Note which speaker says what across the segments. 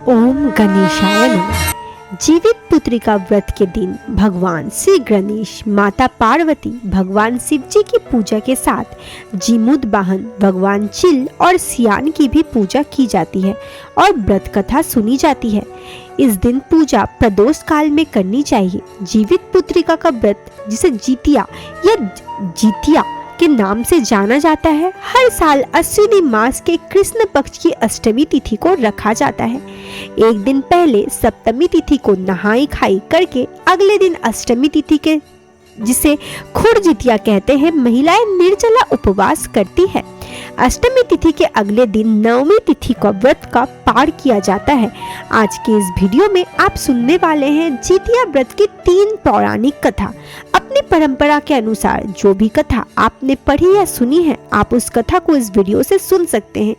Speaker 1: ओम गणेशाय नमः। जीवित पुत्री का व्रत के दिन भगवान श्री गणेश, माता पार्वती, भगवान शिव जी की पूजा के साथ जीमूत वाहन भगवान चिल और सियान की भी पूजा की जाती है और व्रत कथा सुनी जाती है। इस दिन पूजा प्रदोष काल में करनी चाहिए। जीवित पुत्रिका का व्रत, जिसे जितिया या जितिया के नाम से जाना जाता है, हर साल अश्विनी मास के कृष्ण पक्ष की अष्टमी तिथि को रखा जाता है। एक दिन पहले सप्तमी तिथि को नहाई खाई करके अगले दिन अष्टमी तिथि के, जिसे खुर जितिया कहते हैं, महिलाएं निर्जला उपवास करती है। अष्टमी तिथि के अगले दिन नवमी तिथि का व्रत का पार किया जाता है। आज के इस वीडियो में आप सुनने वाले हैं जितिया व्रत की 3 पौराणिक कथा। अपनी परंपरा के अनुसार जो भी कथा आपने पढ़ी या सुनी है, आप उस कथा को इस वीडियो से सुन सकते हैं।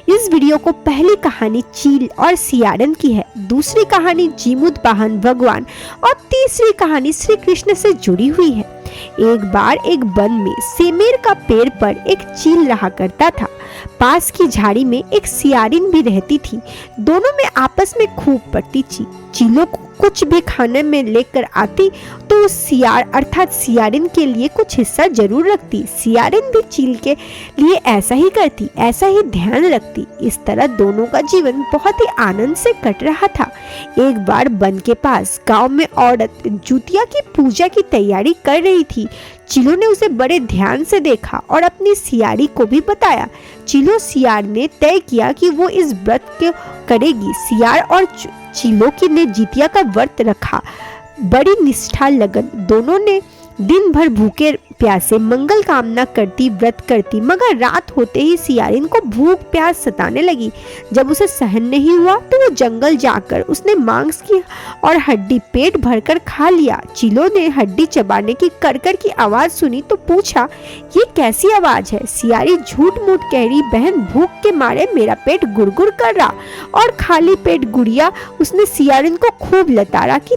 Speaker 1: इस वीडियो को पहली कहानी चील और सियारन की है, दूसरी कहानी जीमूत वाहन भगवान और तीसरी कहानी श्री कृष्ण से जुड़ी हुई है। एक बार एक वन में सेमेर का पेड़ पर एक चील रहा करता था। पास की झाड़ी में एक सियारिन भी रहती थी। दोनों में आपस में खूब पड़ती थी। चीलों को कुछ भी खाने में लेकर आती तो उस सियार अर्थात सियारिन के लिए कुछ हिस्सा जरूर रखती। सियारिन भी चील के लिए ऐसा ही करती, ऐसा ही ध्यान रखती। इस तरह दोनों का जीवन बहुत ही आनंद से कट रहा था। एक बार वन के पास गांव में औरत जुतिया की पूजा की तैयारी कर रही थी। चिलो ने उसे बड़े ध्यान से देखा और अपनी सियारी को भी बताया। चिलो सियार ने तय किया कि वो इस व्रत को करेगी। सियार और चिलो की ने जितिया का व्रत रखा। बड़ी निष्ठा लगन दोनों ने दिन भर भूखे प्यासे मंगल कामना करती व्रत करती, मगर रात होते ही सियारिन को भूख प्यास सताने लगी। जब उसे सहन नहीं हुआ तो वो जंगल जाकर उसने मांस की और हड्डी पेट भरकर खा लिया। चिलो ने हड्डी चबाने की करकर की आवाज सुनी तो पूछा, ये कैसी आवाज है? सियारी झूठ मूठ कह रही, बहन भूख के मारे मेरा पेट गुड़गुड़ कर रहा। और खाली पेट गुड़िया उसने सियारिन को खूब लताड़ा कि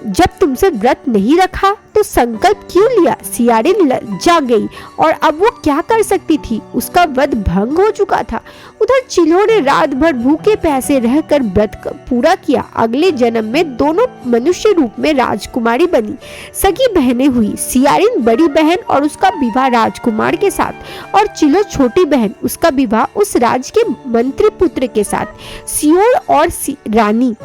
Speaker 1: जब तुमसे व्रत नहीं रखा तो संकल्प क्यों लिया? सियारिन लज्जा गई और अब वो क्या कर सकती थी, उसका व्रत भंग हो चुका था। उधर चिलो ने रात भर भूखे प्यासे रहकर व्रत पूरा किया। अगले जन्म में दोनों मनुष्य रूप में राजकुमारी बनी। सगी बहनें हुई। सियारिन बड़ी बहन और उसका विवाह राजकुमार के साथ, और चिलो छोटी बहन, उसका विवाह उस राज के मंत्री पुत्र के साथ। सियोल और रानी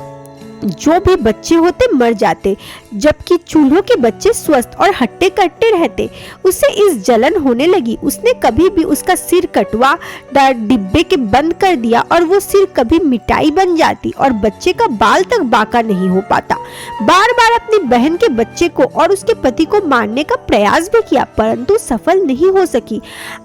Speaker 1: जो भी बच्चे होते मर जाते, जबकि चूल्हों के बच्चे स्वस्थ और हट्टे कट्टे रहते। उसे इस जलन होने लगी। उसने कभी भी उसका सिर कटवा डिब्बे के बंद कर दिया और वो सिर कभी मिठाई बन जाती और बच्चे का बाल तक बाका नहीं हो पाता। बार बार अपनी बहन के बच्चे को और उसके पति को मारने का प्रयास भी किया, परंतु सफल नहीं हो सकी।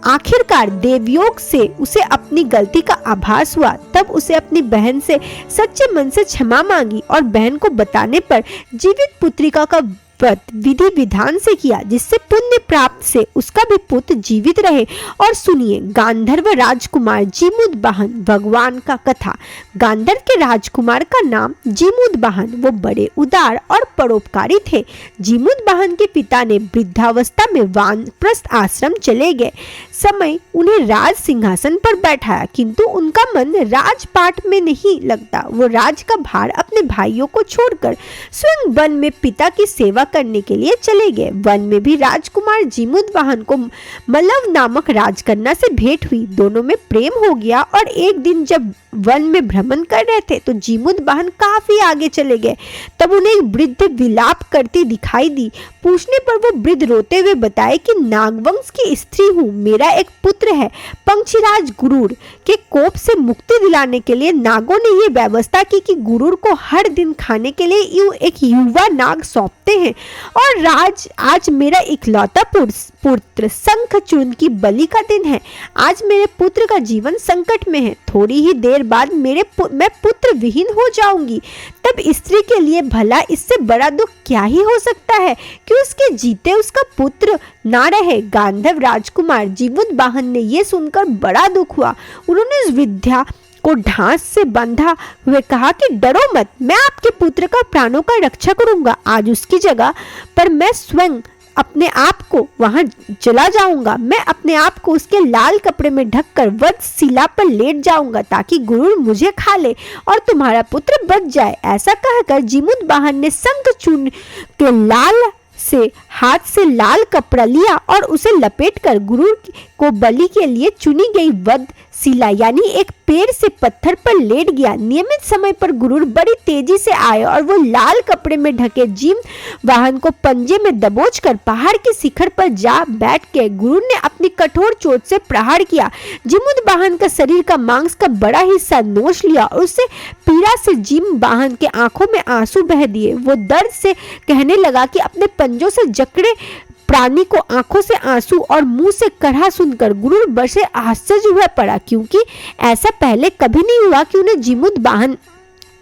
Speaker 1: आखिरकार देवयोग से उसे अपनी गलती का आभास हुआ। तब उसे अपनी बहन से सच्चे मन से क्षमा मांगी और बहन को बताने पर जीवित पुत्रिका का व्रत विधि विधान से किया, जिससे पुण्य प्राप्त से उसका भी पुत्र जीवित रहे। और सुनिए गांधर्व राजकुमार जीमूत वाहन भगवान का कथा। गांधर्व के राजकुमार का नाम जीमूत वाहन। वो बड़े उदार और परोपकारी थे। जीमूत वाहन के पिता ने वृद्धावस्था में वानप्रस्थ आश्रम चले गए समय उन्हें राज सिंहासन पर बैठाया, किंतु उनका मन राजपाट में नहीं लगता। वो राज का भार अपने भाइयों को छोड़कर स्वयं वन में पिता की सेवा करने के लिए चले गए। वन में भी राजकुमार जीमूत वाहन को मल्लव नामक राजकन्या से भेंट हुई। दोनों में प्रेम हो गया और एक दिन जब वन में भ्रमण कर रहे थे तो जीमूत वाहन काफी आगे चले गए। तब उन्हें एक वृद्ध विलाप करती दिखाई दी। पूछने पर वो वृद्ध रोते हुए बताए कि नागवंश की स्त्री हूँ, मेरा एक पुत्र है। पंक्षीराज गुरुर के कोप से मुक्ति दिलाने के लिए नागों ने ये व्यवस्था की कि गुरुर को हर दिन खाने के लिए एक युवा नाग सौंपते हैं। और आज मेरा इकलौता पुत्र शंखचूर्ण की बलि का दिन है। आज मेरे पुत्र का जीवन संकट में है। थोड़ी ही देर बाद मैं पुत्र विहीन हो जाऊंगी। तब स्त्री के लिए भला इससे बड़ा दुख क्या ही हो सकता है कि उसके जीते उसका पुत्र ना रहे। गांधर्व राजकुमार जीमूत वाहन ने यह सुनकर बड़ा दुख हुआ। उन्होंने उस विद्या को ढांस से बंधा हुए कहा कि डरो मत, मैं आपके पुत्र का प्राणों का रक्षा करूंगा। आज उसकी जगह पर मैं स्वयं अपने आप को वहां चला जाऊंगा। मैं अपने आप को उसके लाल कपड़े में ढककर वध शिला पर लेट जाऊंगा ताकि गुरुर मुझे खा ले और तुम्हारा पुत्र बच जाए। ऐसा कहकर जीमूतवाहन ने शंखचूर्ण के लाल से हाथ से लाल कपड़ा लिया और उसे लपेटकर गुरुर को बलि के लिए चुनी गई वध शिला यानी एक पेड़ से पत्थर पर लेट गया। नियमित समय पर गुरुर बड़ी तेजी से आए और वो लाल कपड़े में ढके जीमूतवाहन को पंजे में दबोचकर पहाड़ के शिखर पर जा बैठ के गुरुर ने अपनी कठोर चोट से प्रहार किया। जीमूतवाहन का शरीर का मांस का बड़ा हिस्सा नोच लिया और उससे पीड़ा से जीमूतवाहन के आंखों में आंसू बह दिए। वो दर्द से कहने लगा कि अपने पंजों से जकड़े प्राणी को आंखों से आंसू और मुंह से करहा सुनकर गुरुर बड़े आश्चर्य हुआ पड़ा, क्योंकि ऐसा पहले कभी नहीं हुआ कि उन्हें जीमूतवाहन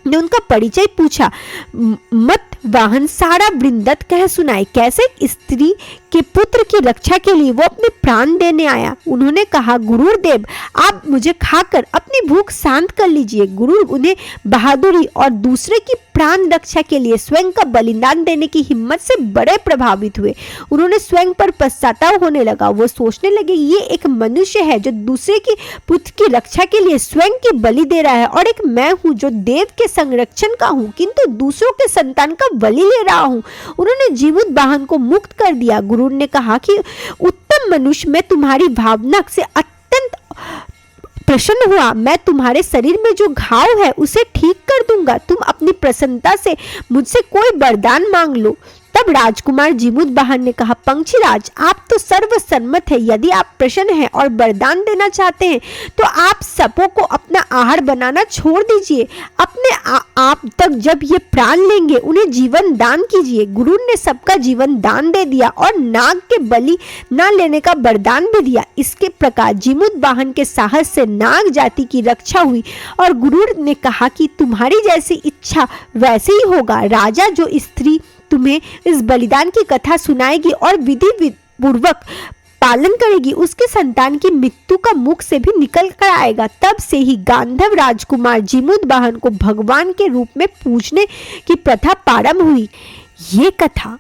Speaker 1: ने उनका परिचय पूछा। मत वाहन सारा वृंदत कह सुनाए कैसे एक स्त्री के पुत्र की रक्षा के लिए वो अपने प्राण देने आया। उन्होंने कहा, गुरुर देव, आप मुझे खाकर अपनी भूख शांत कर लीजिए। गुरुर उन्हें बहादुरी और दूसरे की प्राण रक्षा के लिए स्वयं का बलिदान देने की हिम्मत से बड़े प्रभावित हुए। उन्होंने स्वयं पर पश्चाताप होने लगा। वो सोचने लगे, ये एक मनुष्य है जो दूसरे की पुत्र की रक्षा के लिए स्वयं की बलि दे रहा है और एक मैं हूँ जो देव के संरक्षण का हूँ किंतु दूसरों के संतान का बलि ले रहा हूँ। उन्होंने जीमूतवाहन को मुक्त कर दिया। गुरुर ने कहा कि उत्तम मनुष्य, मैं तुम्हारी भावना से अत्यंत प्रसन्न हुआ। मैं तुम्हारे शरीर में जो घाव है उसे ठीक कर दूंगा। तुम अपनी प्रसन्नता से मुझसे कोई वरदान मांग लो। तब राजकुमार जीमूतवाहन ने कहा, पंक्षीराज, आप तो सर्वसम्मत है। यदि आप प्रसन्न हैं और वरदान देना चाहते हैं तो आप सबों को अपना आहार बनाना छोड़ दीजिए। अपने आप तक जब ये प्राण लेंगे उन्हें जीवन दान कीजिए। गुरु ने सबका जीवन दान दे दिया और नाग के बलि न लेने का वरदान भी दिया। इसके प्रकार जीमूतवाहन के साहस से नाग जाति की रक्षा हुई और गुरु ने कहा कि तुम्हारी जैसी इच्छा वैसे ही होगा। राजा जो स्त्री तुम्हें इस बलिदान की कथा सुनाएगी और विधि पूर्वक पालन करेगी उसके संतान की मृत्यु का मुख से भी निकल कर आएगा। तब से ही गांधर्व राजकुमार जीमूतवाहन को भगवान के रूप में पूजने की प्रथा प्रारंभ हुई। ये कथा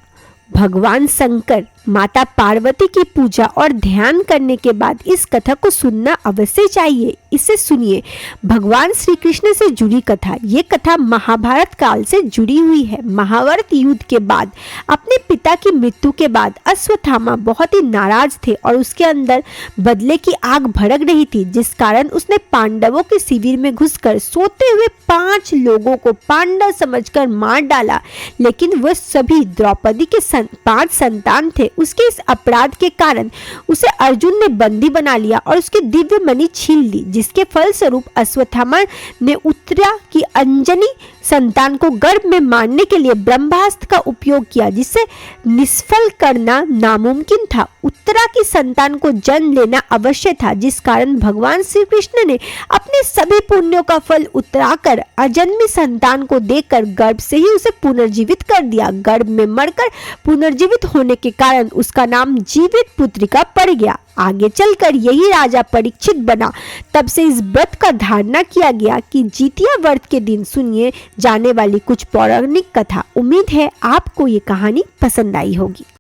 Speaker 1: भगवान शंकर माता पार्वती की पूजा और ध्यान करने के बाद इस कथा को सुनना अवश्य चाहिए। इसे सुनिए। भगवान श्री कृष्ण से जुड़ी कथा। ये कथा महाभारत काल से जुड़ी हुई है। महाभारत युद्ध के बाद अपने पिता की मृत्यु के बाद अश्वत्थामा बहुत ही नाराज थे और उसके अंदर बदले की आग भड़क रही थी, जिस कारण उसने पांडवों के शिविर में घुसकर सोते हुए 5 लोगों को पांडव समझकर मार डाला। लेकिन वह सभी द्रौपदी के 5 संतान थे। उसके इस अपराध के कारण उसे अर्जुन ने बंदी बना लिया और उसकी दिव्य मणि छीन ली, जिसके फलस्वरूप अश्वत्थामा ने उत्तरा की अंजनी संतान को गर्भ में मारने के लिए ब्रह्मास्त्र का उपयोग किया, जिसे निष्फल करना नामुमकिन था। उत्तरा की संतान को जन्म लेना अवश्य था, जिस कारण भगवान श्री कृष्ण ने अपने सभी पुण्यों का फल उतराकर अजन्मी संतान को देकर गर्भ से ही उसे पुनर्जीवित कर दिया। गर्भ में मरकर पुनर्जीवित होने के कारण उसका नाम जीवित पुत्रिका पड़ गया। आगे चलकर यही राजा परीक्षित बना। तब से इस व्रत का धारणा किया गया कि जितिया व्रत के दिन सुनिए जाने वाली कुछ पौराणिक कथा। उम्मीद है आपको ये कहानी पसंद आई होगी।